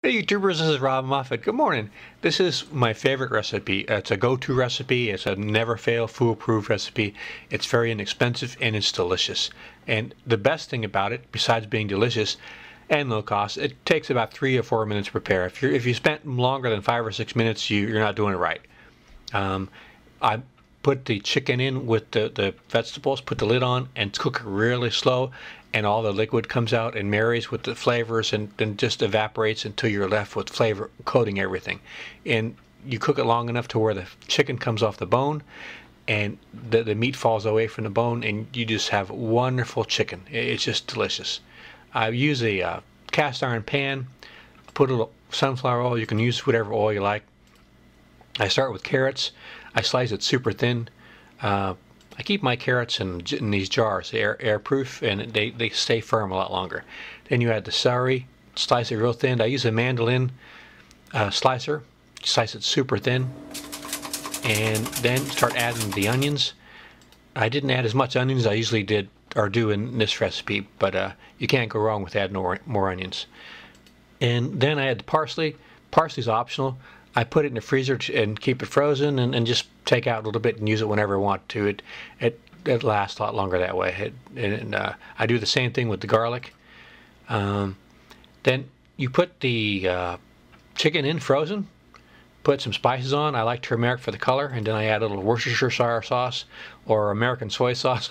Hey YouTubers, this is Rob Moffat. Good morning. This is my favorite recipe. It's a go-to recipe. It's a never-fail, foolproof recipe. It's very inexpensive and it's delicious. And the best thing about it, besides being delicious and low cost, it takes about 3 or 4 minutes to prepare. If you spent longer than 5 or 6 minutes, you're not doing it right. I put the chicken in with the vegetables, put the lid on, and cook it really slow, and all the liquid comes out and marries with the flavors and then just evaporates until you're left with flavor coating everything. And you cook it long enough to where the chicken comes off the bone and the meat falls away from the bone, and you just have wonderful chicken. It's just delicious. I use a cast iron pan, put a little sunflower oil. You can use whatever oil you like. I start with carrots. I slice it super thin. I keep my carrots in these jars, airproof, and they stay firm a lot longer. Then you add the celery, slice it real thin. I use a mandolin slicer, slice it super thin, and then start adding the onions. I didn't add as much onions as I usually did or do in this recipe, but you can't go wrong with adding more onions. And then I add the parsley. Parsley's optional. I put it in the freezer and keep it frozen, and just take out a little bit and use it whenever I want to. It lasts a lot longer that way. I do the same thing with the garlic. Then you put the chicken in frozen, put some spices on. I like turmeric for the color, and then I add a little Worcestershire sauce or American soy sauce.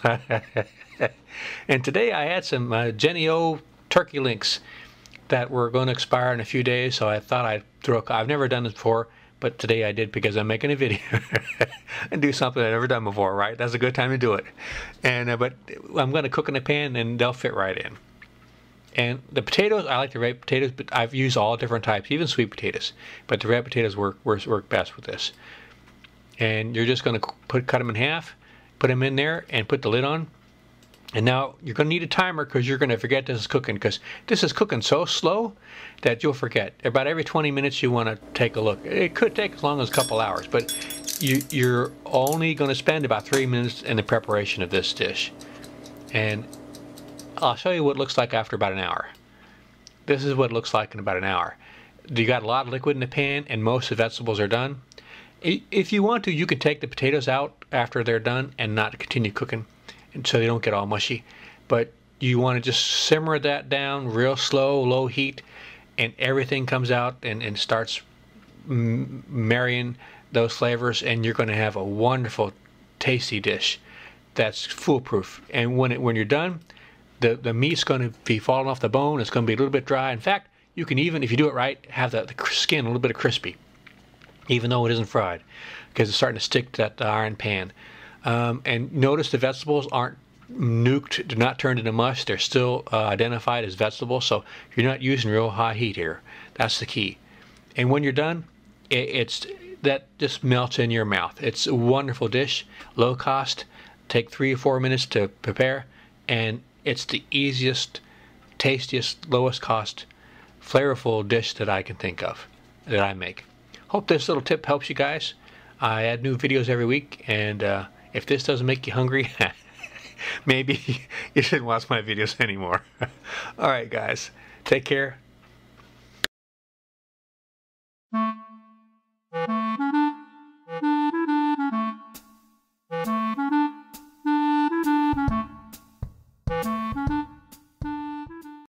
And today I had some Jenny O turkey links that were going to expire in a few days, so I thought I'd I've never done this before, but today I did because I'm making a video and do something I've never done before, right? That's a good time to do it. And but I'm going to cook in a pan, and they'll fit right in. And the potatoes, I like the red potatoes, but I've used all different types, even sweet potatoes. But the red potatoes work best with this. And you're just going to cut them in half, put them in there, and put the lid on. And now you're going to need a timer because you're going to forget this is cooking, because this is cooking so slow that you'll forget. About every 20 minutes you want to take a look. It could take as long as a couple hours, but you're only going to spend about 3 minutes in the preparation of this dish. And I'll show you what it looks like after about an hour. This is what it looks like in about an hour. You got a lot of liquid in the pan, and most of the vegetables are done. If you want to, you can take the potatoes out after they're done and not continue cooking, and so they don't get all mushy. But you want to just simmer that down real slow, low heat, and everything comes out and starts marrying those flavors, and you're going to have a wonderful, tasty dish that's foolproof. And when you're done, the meat's going to be falling off the bone. It's going to be a little bit dry. In fact, you can even, if you do it right, have the skin a little bit of crispy, even though it isn't fried, because it's starting to stick to that iron pan. And notice the vegetables aren't nuked, they're not turned into mush. They're still identified as vegetables, so you're not using real high heat here. That's the key. And when you're done, that just melts in your mouth. It's a wonderful dish, low cost, take 3 or 4 minutes to prepare, and it's the easiest, tastiest, lowest cost, flavorful dish that I can think of, that I make. Hope this little tip helps you guys. I add new videos every week, and if this doesn't make you hungry, maybe you shouldn't watch my videos anymore. All right, guys. Take care.